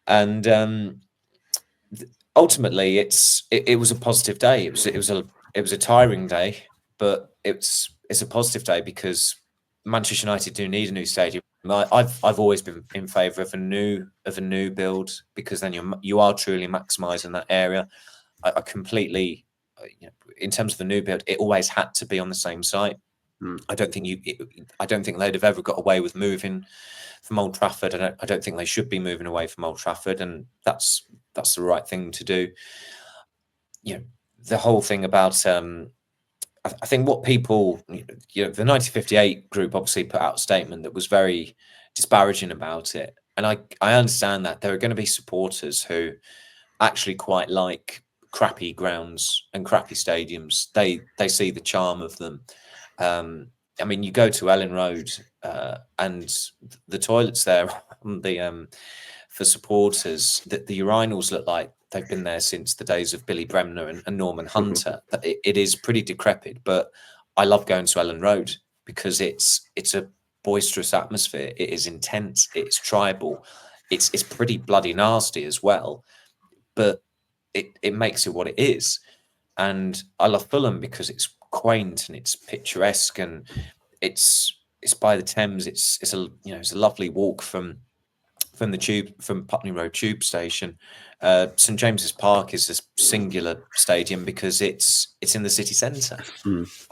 And ultimately, it was a positive day. It was a tiring day, but it's a positive day because Manchester United do need a new stadium. I've always been in favour of a new build, because then you are truly maximising that area. I completely, you know, in terms of the new build, it always had to be on the same site. I don't think they'd have ever got away with moving from Old Trafford. I don't think they should be moving away from Old Trafford, and that's the right thing to do. You know, the whole thing about I think what people, you know, the 1958 group obviously put out a statement that was very disparaging about it, and I understand that there are going to be supporters who actually quite like crappy grounds and crappy stadiums. They see the charm of them. I mean, you go to Ellen Road, and the toilets there on the for supporters, that the urinals look like they've been there since the days of Billy Bremner and Norman Hunter. It is pretty decrepit, but I love going to Ellen Road because it's a boisterous atmosphere. It is intense. It's tribal. It's pretty bloody nasty as well, but it makes it what it is. And I love Fulham because it's quaint and it's picturesque, and it's by the Thames. It's a lovely walk from Putney Road tube station. St James's Park is a singular stadium because it's in the city centre,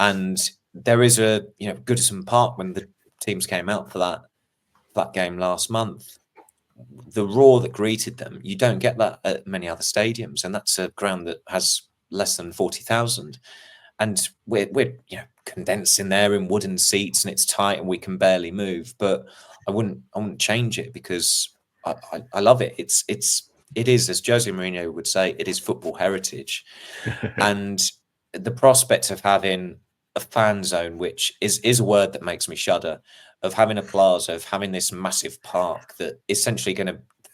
and there is a Goodison Park. When the teams came out for that game last month, the roar that greeted them, you don't get that at many other stadiums, and that's a ground that has less than 40,000, and we're condensed in there in wooden seats, and it's tight and we can barely move. But I wouldn't change it because I love it. It is, as Jose Mourinho would say, it is football heritage. And the prospect of having a fan zone, which is a word that makes me shudder, of having a plaza, of having this massive park that essentially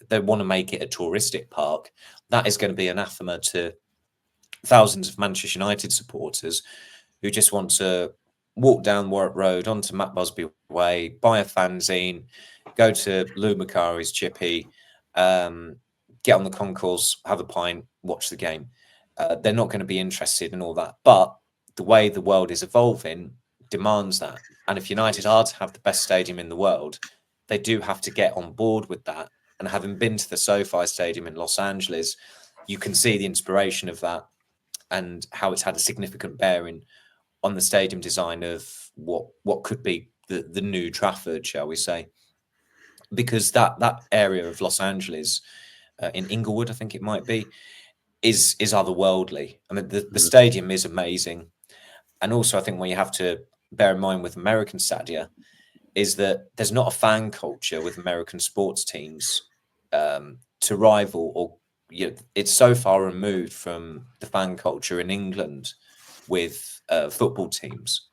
they want to make it a touristic park, that is going to be anathema to thousands of Manchester United supporters who just want to walk down Warwick Road onto Matt Busby Way, buy a fanzine, go to Lou Macari's Chippy, get on the concourse, have a pint, watch the game. They're not going to be interested in all that. But the way the world is evolving demands that. And if United are to have the best stadium in the world, they do have to get on board with that. And having been to the SoFi Stadium in Los Angeles, you can see the inspiration of that and how it's had a significant bearing on the stadium design of what could be the new Trafford, shall we say. Because that area of Los Angeles, in Inglewood, I think it might be, is otherworldly. I mean, the stadium is amazing. And also, I think what you have to bear in mind with American stadia is that there's not a fan culture with American sports teams to rival, or it's so far removed from the fan culture in England with football teams.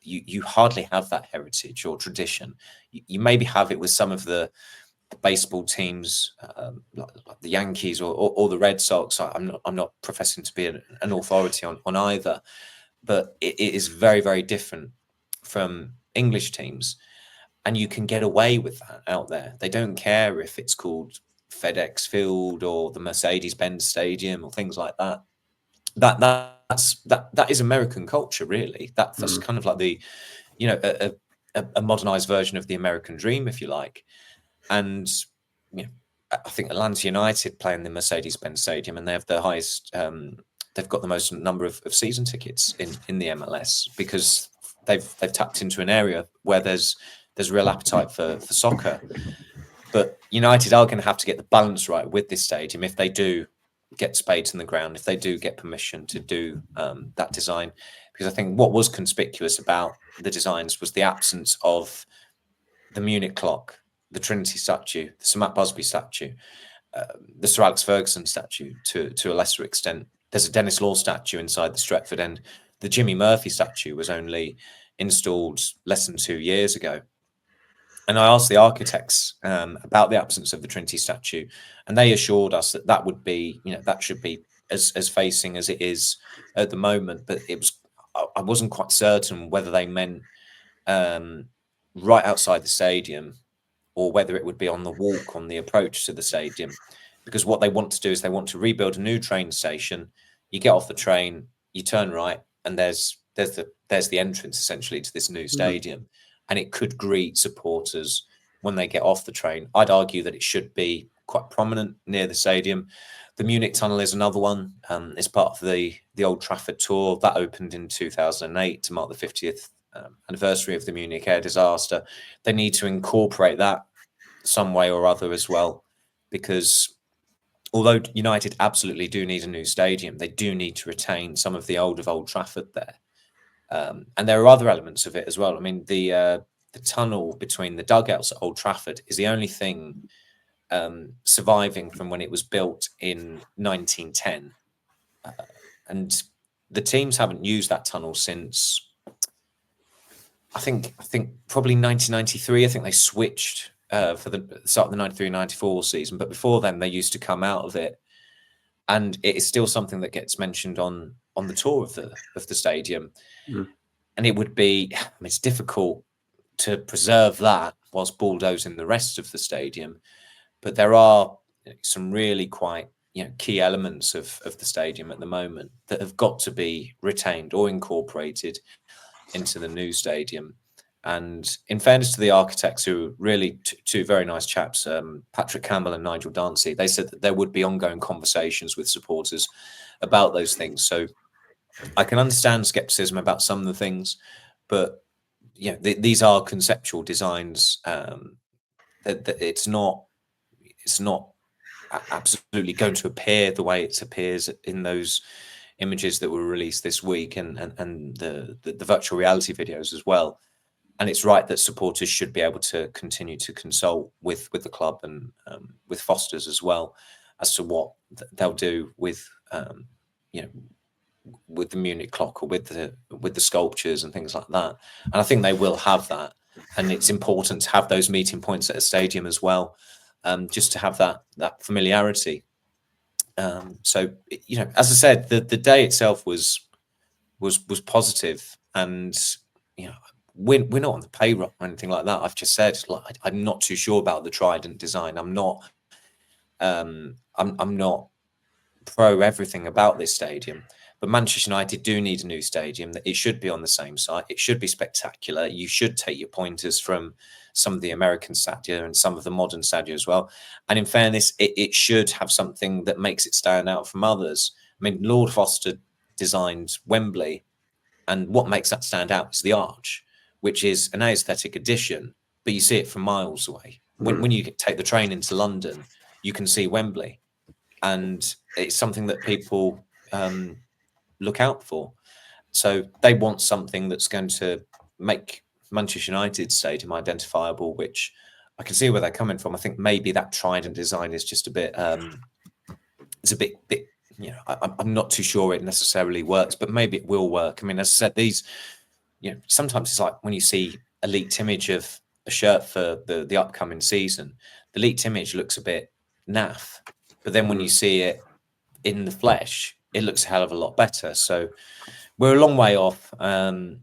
You hardly have that heritage or tradition. You maybe have it with some of the baseball teams, like the Yankees or the Red Sox. I'm not professing to be an authority on either, but it is very, very different from English teams. And you can get away with that out there. They don't care if it's called FedEx Field or the Mercedes-Benz Stadium or things like that. That is American culture, really. That's kind of like the you know, a modernized version of the American dream, if you like. And you know, I think Atlanta United play in the Mercedes-Benz Stadium, and they have the highest. They've got the most number of season tickets in the MLS, because they've tapped into an area where there's real appetite for soccer. But United are going to have to get the balance right with this stadium if they do get spades in the ground, if they do get permission to do that design. Because I think what was conspicuous about the designs was the absence of the Munich clock, the Trinity statue, the Sir Matt Busby statue, the Sir Alex Ferguson statue to a lesser extent. There's a Dennis Law statue inside the Stretford end. The Jimmy Murphy statue was only installed less than 2 years ago. And I asked the architects about the absence of the Trinity statue, and they assured us that that would be, that should be as facing as it is at the moment. But I wasn't quite certain whether they meant right outside the stadium or whether it would be on the walk on the approach to the stadium, because what they want to do is they want to rebuild a new train station. You get off the train, you turn right, and there's the entrance essentially to this new stadium. And it could greet supporters when they get off the train. I'd argue that it should be quite prominent near the stadium. The Munich Tunnel is another one. It's part of the Old Trafford tour that opened in 2008 to mark the 50th anniversary of the Munich air disaster. They need to incorporate that some way or other as well, because although United absolutely do need a new stadium, they do need to retain some of the of Old Trafford there. And there are other elements of it as well. I mean, the tunnel between the dugouts at Old Trafford is the only thing surviving from when it was built in 1910. And the teams haven't used that tunnel since, I think probably 1993. I think they switched for the start of the 93-94 season. But before then, they used to come out of it. And it is still something that gets mentioned on the tour of the stadium. And it would be, it's difficult to preserve that whilst bulldozing the rest of the stadium. But there are some really quite key elements of the stadium at the moment that have got to be retained or incorporated into the new stadium. And in fairness to the architects, who are really two very nice chaps, Patrick Campbell and Nigel Dancy, they said that there would be ongoing conversations with supporters about those things. So I can understand skepticism about some of the things, but these are conceptual designs. It's not absolutely going to appear the way it appears in those images that were released this week, and the virtual reality videos as well. And it's right that supporters should be able to continue to consult with the club and with Foster's as well as to what they'll do with with the Munich clock or with the sculptures and things like that. And I think they will have that. And it's important to have those meeting points at a stadium as well, just to have that familiarity. So as I said, the day itself was positive, and we're not on the payroll or anything like that. I've just said, I'm not too sure about the Trident design. I'm not pro everything about this stadium. But Manchester United do need a new stadium. It should be on the same site. It should be spectacular. You should take your pointers from some of the American stadia and some of the modern stadia as well. And in fairness, it should have something that makes it stand out from others. I mean, Lord Foster designed Wembley, and what makes that stand out is the arch, which is an aesthetic addition, but you see it from miles away. When you take the train into London, you can see Wembley, and it's something that people look out for. So they want something that's going to make Manchester United Stadium identifiable, which I can see where they're coming from. I think maybe that Trident design is just a bit, it's a bit, I'm not too sure it necessarily works, but maybe it will work. I mean, as I said, these, sometimes it's like when you see a leaked image of a shirt for the upcoming season, the leaked image looks a bit naff, but then when you see it in the flesh, it looks a hell of a lot better. So we're a long way off. Omar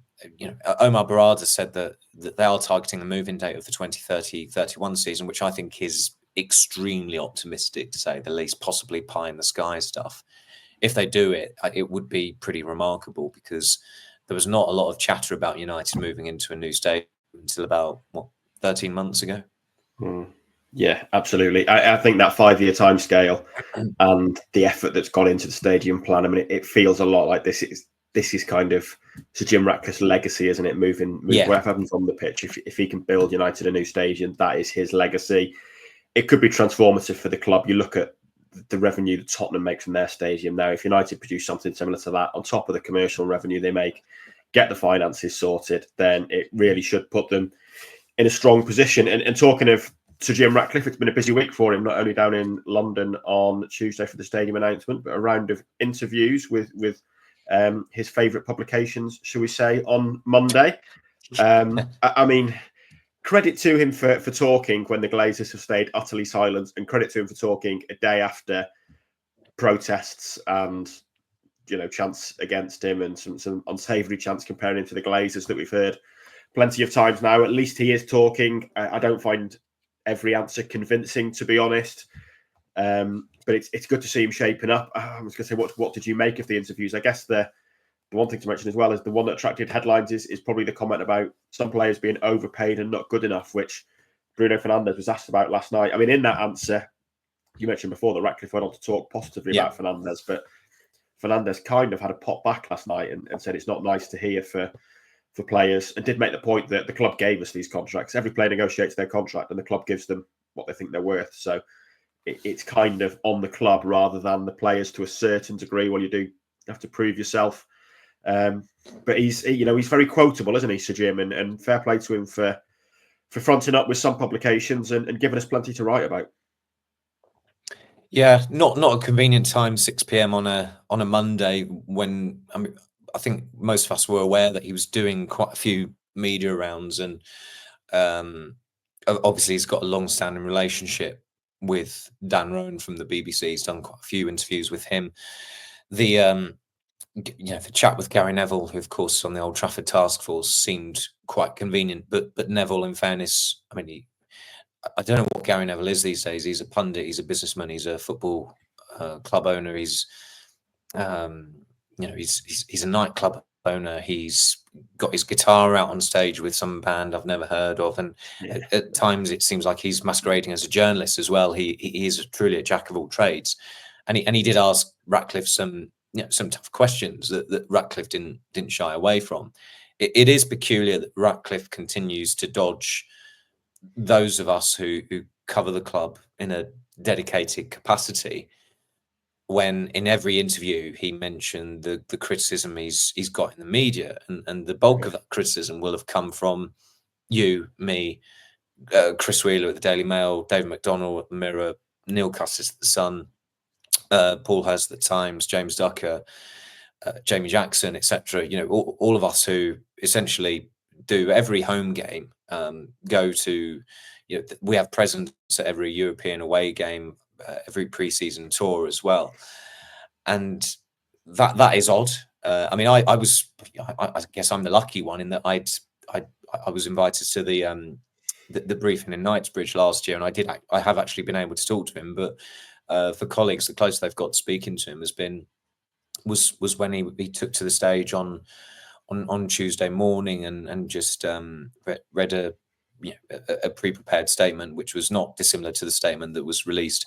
Barada said that they are targeting the move-in date of the 2030-31 season, which I think is extremely optimistic, to say the least, possibly pie in the sky stuff. If they do it, it would be pretty remarkable, because there was not a lot of chatter about United moving into a new stadium until about 13 months ago. Yeah, absolutely. I think that 5-year time scale and the effort that's gone into the stadium plan, I mean, it feels a lot like this is kind of Sir Jim Ratcliffe's legacy, isn't it? Moving whatever happens on the pitch. If he can build United a new stadium, that is his legacy. It could be transformative for the club. You look at the revenue that Tottenham makes from their stadium now. If United produce something similar to that on top of the commercial revenue they make, get the finances sorted, then it really should put them in a strong position. And talking of Sir Jim Ratcliffe, it's been a busy week for him, not only down in London on Tuesday for the stadium announcement, but a round of interviews with his favourite publications, shall we say, on Monday. I mean, credit to him for talking when the Glazers have stayed utterly silent, and credit to him for talking a day after protests and chants against him and some unsavoury chants comparing him to the Glazers that we've heard plenty of times now. At least he is talking. I don't find every answer convincing, to be honest, but it's good to see him shaping up. I was going to say, what did you make of the interviews? I guess the one thing to mention as well is the one that attracted headlines is probably the comment about some players being overpaid and not good enough, which Bruno Fernandes was asked about last night. I mean, in that answer, you mentioned before that Ratcliffe went on to talk positively about Fernandes, but Fernandes kind of had a pop back last night and said it's not nice to hear for players, and did make the point that the club gave us these contracts. Every player negotiates their contract and the club gives them what they think they're worth. So it's kind of on the club rather than the players to a certain degree. Well, you do have to prove yourself. But he's very quotable, isn't he, Sir Jim? And fair play to him for fronting up with some publications and giving us plenty to write about. Yeah, not a convenient time, 6 p.m. on a Monday, when I think most of us were aware that he was doing quite a few media rounds, and obviously he's got a long-standing relationship with Dan Rowan from the BBC. He's done quite a few interviews with him. The chat with Gary Neville, who of course is on the Old Trafford task force, seemed quite convenient. But Neville, in fairness, I mean, I don't know what Gary Neville is these days. He's a pundit, he's a businessman, he's a football club owner, he's a nightclub owner. He's got his guitar out on stage with some band I've never heard of, and at times it seems like he's masquerading as a journalist as well. He is truly a jack of all trades, and he did ask Ratcliffe some tough questions that Ratcliffe didn't shy away from. It is peculiar that Ratcliffe continues to dodge those of us who cover the club in a dedicated capacity, when in every interview he mentioned the criticism he's got in the media, and the bulk of that criticism will have come from you, me, Chris Wheeler at the Daily Mail, David McDonnell at the Mirror, Neil Custis at the Sun, Paul Hurst at the Times, James Ducker, Jamie Jackson, etc. All of us who essentially do every home game, go to, we have presence at every European away game, every pre-season tour as well, and that is odd. I mean, I guess I'm the lucky one in that I was invited to the briefing in Knightsbridge last year, and I have actually been able to talk to him. But for colleagues, the closest they've got speaking to him was when he took to the stage on Tuesday morning and just read a pre-prepared statement, which was not dissimilar to the statement that was released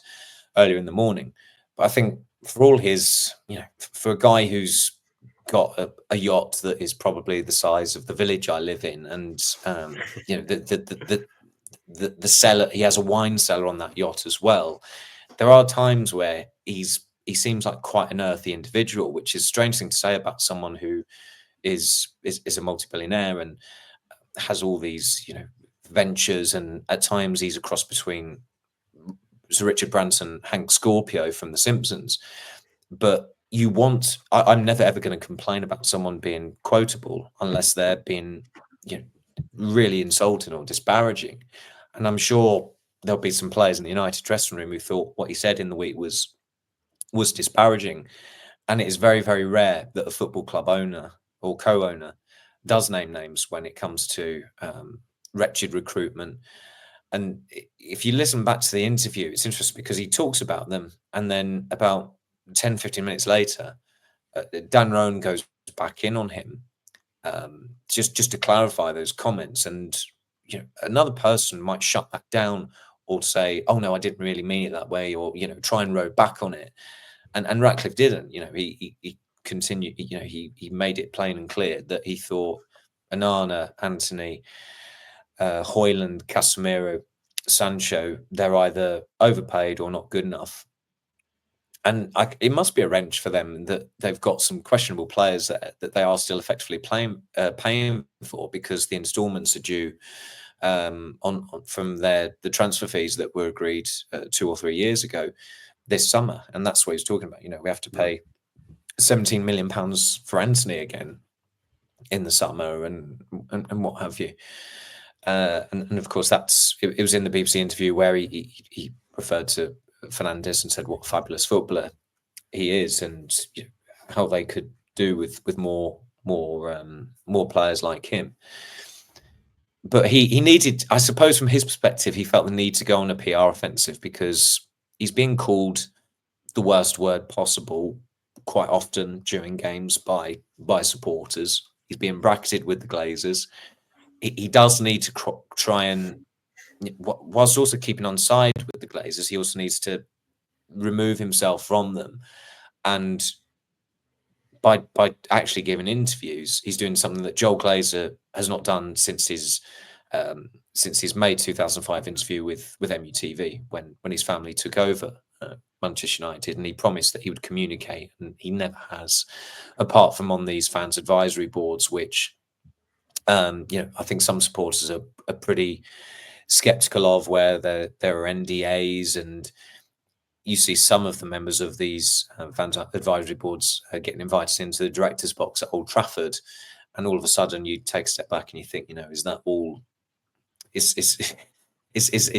earlier in the morning. But I think for all his, for a guy who's got a yacht that is probably the size of the village I live in, and the cellar, he has a wine cellar on that yacht as well. There are times where he seems like quite an earthy individual, which is a strange thing to say about someone who is a multi-billionaire and has all these ventures, and at times he's a cross between Sir Richard Branson, Hank Scorpio from The Simpsons. But I'm never ever going to complain about someone being quotable unless they're being really insulting or disparaging. And I'm sure there'll be some players in the United dressing room who thought what he said in the week was disparaging. And it is very, very rare that a football club owner or co-owner does name names when it comes to wretched recruitment. And if you listen back to the interview, it's interesting because he talks about them, and then about 10, 15 minutes later, Dan Rowan goes back in on him just to clarify those comments. And another person might shut that down or say, "Oh no, I didn't really mean it that way," or try and row back on it. And Ratcliffe didn't. He continued. He made it plain and clear that he thought Onana, Anthony, Højlund, Casemiro, Sancho, they're either overpaid or not good enough. And it must be a wrench for them that they've got some questionable players that they are still effectively paying for, because the instalments are due from the transfer fees that were agreed 2 or 3 years ago this summer. And that's what he's talking about. We have to pay £17 million for Anthony again in the summer and what have you. And of course, it was in the BBC interview where he referred to Fernandes and said what a fabulous footballer he is, and how they could do with more players like him. But he needed, I suppose, from his perspective, he felt the need to go on a PR offensive, because he's being called the worst word possible quite often during games by supporters. He's being bracketed with the Glazers. He does need to try and, whilst also keeping on side with the Glazers, he also needs to remove himself from them. And by actually giving interviews, he's doing something that Joel Glazer has not done since his May 2005 interview with MUTV when his family took over Manchester United, and he promised that he would communicate, and he never has, apart from on these fans advisory boards, which I think some supporters are pretty skeptical of, where there are NDAs, and you see some of the members of these fans advisory boards getting invited into the director's box at Old Trafford, and all of a sudden you take a step back and you think, is that all? Is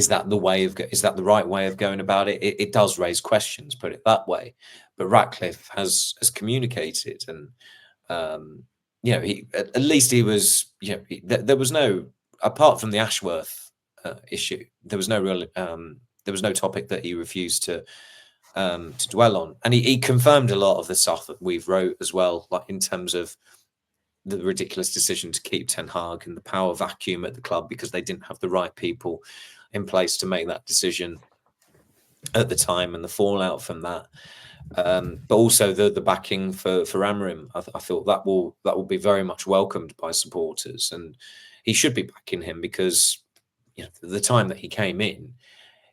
that the way of? Is that the right way of going about it? It does raise questions, put it that way. But Ratcliffe has communicated, and he, at least he was. There was no, apart from the Ashworth issue, there was no real. There was no topic that he refused to dwell on, and he confirmed a lot of the stuff that we've wrote as well, like in terms of the ridiculous decision to keep Ten Hag and the power vacuum at the club because they didn't have the right people in place to make that decision at the time, and the fallout from that. But also the backing for Amorim. I thought that will be very much welcomed by supporters, and he should be backing him, because the time that he came in,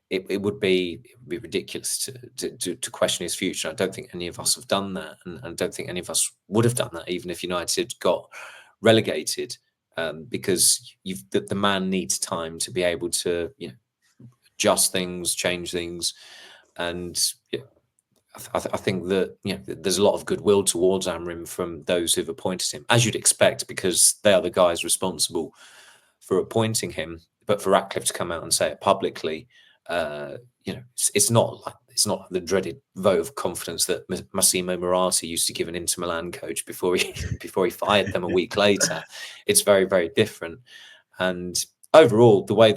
it would be ridiculous to question his future. I don't think any of us have done that, and I don't think any of us would have done that even if United got relegated, because the man needs time to be able to adjust things, change things, and I think that there's a lot of goodwill towards Amorim from those who've appointed him, as you'd expect, because they are the guys responsible for appointing him. But for Ratcliffe to come out and say it publicly, it's not the dreaded vote of confidence that Massimo Moratti used to give an Inter Milan coach before he fired them a week later. It's very, very different. And overall, the way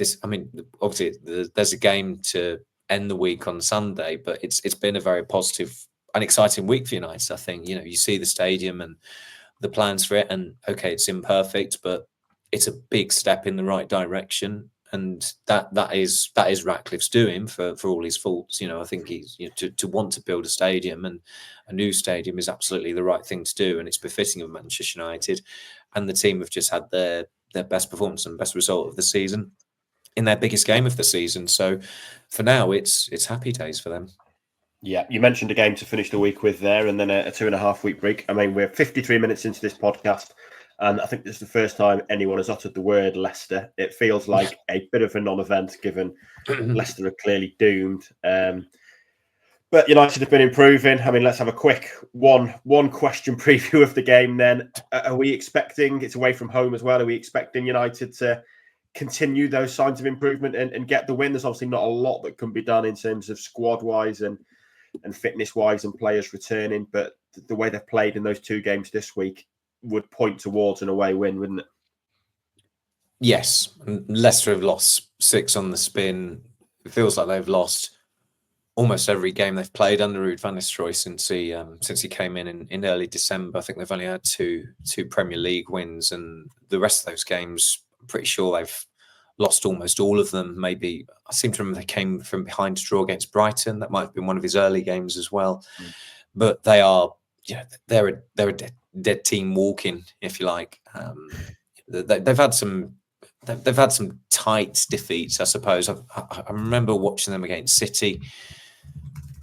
obviously there's a game to end the week on Sunday, but it's been a very positive and exciting week for United. I think you see the stadium and the plans for it, and okay, it's imperfect, but it's a big step in the right direction. And that is Ratcliffe's doing, for all his faults. I think he's to want to build a stadium, and a new stadium is absolutely the right thing to do, and it's befitting of Manchester United. And the team have just had their best performance and best result of the season in their biggest game of the season. So for now, it's happy days for them. Yeah, you mentioned a game to finish the week with there, and then a 2.5 week break. I mean, we're 53 minutes into this podcast, and I think this is the first time anyone has uttered the word Leicester. It feels like a bit of a non-event, given Leicester are clearly doomed. But United have been improving. I mean, let's have a quick one question preview of the game then. Are we expecting, it's away from home as well, are we expecting United to continue those signs of improvement and get the win? There's obviously not a lot that can be done in terms of squad-wise and fitness-wise and players returning, but the way they've played in those 2 games this week would point towards an away win, wouldn't it? Yes. Leicester have lost 6 on the spin. It feels like they've lost almost every game they've played under Ruud van Nistelrooy since he came in early December. I think they've only had two Premier League wins, and the rest of those games, I'm pretty sure they've lost almost all of them. Maybe I seem to remember they came from behind to draw against Brighton. That might have been one of his early games as well. But they are, they're a dead team walking, if you like. They've had some tight defeats, I suppose. I remember watching them against City.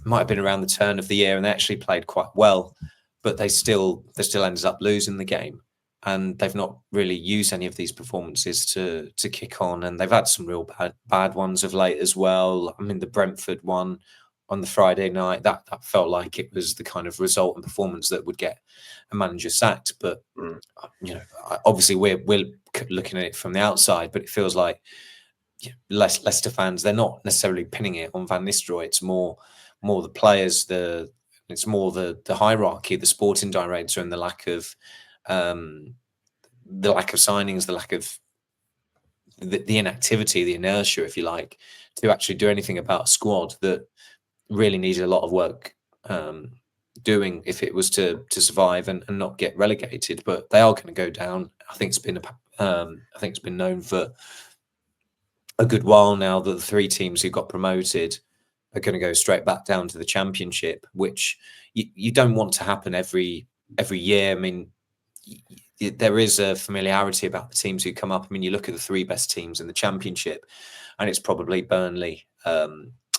Might have been around the turn of the year, and they actually played quite well, but they still ended up losing the game. And they've not really used any of these performances to kick on, and they've had some real bad ones of late as well. I mean, the Brentford one on the Friday night, that felt like it was the kind of result and performance that would get a manager sacked. But obviously we're looking at it from the outside, but it feels like Leicester fans, they're not necessarily pinning it on Van Nistelrooy. It's more the players, it's more the hierarchy, the sporting director, and the lack of signings, the lack of the inactivity, the inertia, if you like, to actually do anything about a squad that really needed a lot of work doing if it was to survive and not get relegated. But they are going to go down. I think it's been known for a good while now that the three teams who got promoted are going to go straight back down to the Championship, which you don't want to happen every year. I mean, there is a familiarity about the teams who come up. I mean, you look at the three best teams in the Championship, and it's probably Burnley,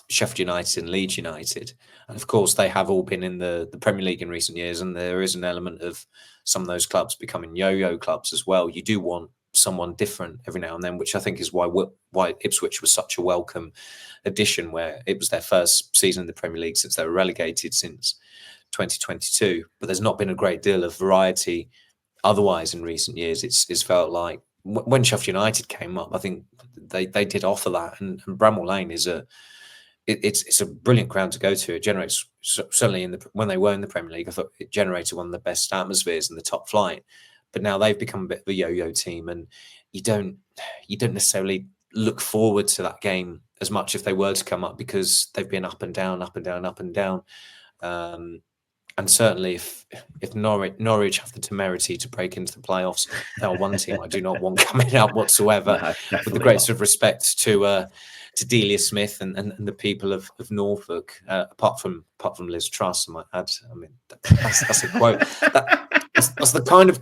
Sheffield United and Leeds United. And of course, they have all been in the Premier League in recent years, and there is an element of some of those clubs becoming yo-yo clubs as well. You do want someone different every now and then, which I think is why Ipswich was such a welcome addition, where it was their first season in the Premier League since they were relegated since 2022. But there's not been a great deal of variety otherwise in recent years. It's felt like when Sheffield United came up, I think they did offer that, and Bramall Lane is it's a brilliant ground to go to. It generates, certainly when they were in the Premier League, I thought it generated one of the best atmospheres in the top flight. But now they've become a bit of a yo-yo team, and you don't necessarily look forward to that game as much if they were to come up, because they've been up and down, up and down, up and down. And certainly if Norwich have the temerity to break into the playoffs, they are one team I do not want coming out whatsoever. No, with the greatest of respect to Delia Smith and the people of Norfolk, apart from Liz Truss, I might add. I mean, that's a quote. That's the kind of,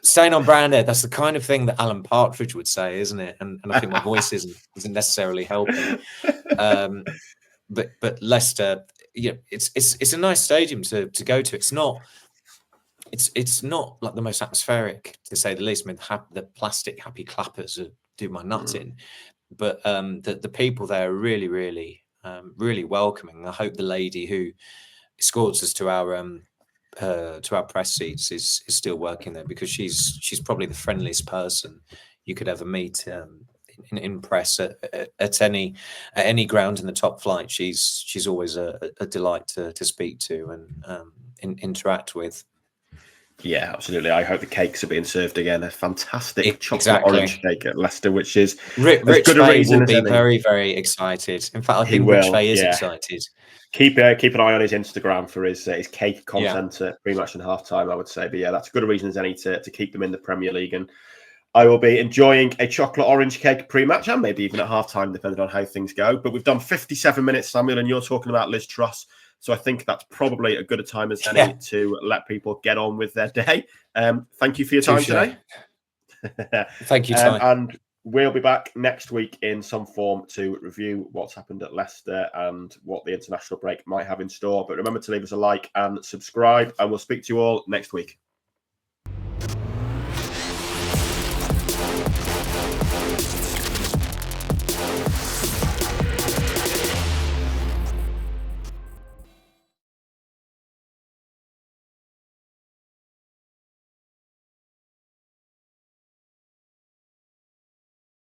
staying on brand there, that's the kind of thing that Alan Partridge would say, isn't it? And I think my voice isn't necessarily helping. But Leicester, it's a nice stadium to go to. It's not like the most atmospheric, to say the least. I mean, the plastic happy clappers do my nuts in, but the people there are really, really, really welcoming. I hope the lady who escorts us to our press seats is still working there, because she's probably the friendliest person you could ever meet in press at any ground in the top flight. She's always a delight to speak to and interact with. Yeah, absolutely. I hope the cakes are being served again. A fantastic chocolate orange cake at Leicester, which is Rich Fay will be very, very excited. In fact, I think Rich Fay is excited. Keep an eye on his Instagram for his cake content at pretty much in half time, I would say. But yeah, that's as good a reason as any to keep them in the Premier League. And I will be enjoying a chocolate orange cake pre-match, and maybe even at half time, depending on how things go. But we've done 57 minutes, Samuel, and you're talking about Liz Truss. So I think that's probably a good a time as any to let people get on with their day. Thank you for your time today. Thank you, Ty. And we'll be back next week in some form to review what's happened at Leicester and what the international break might have in store. But remember to leave us a like and subscribe, and we'll speak to you all next week.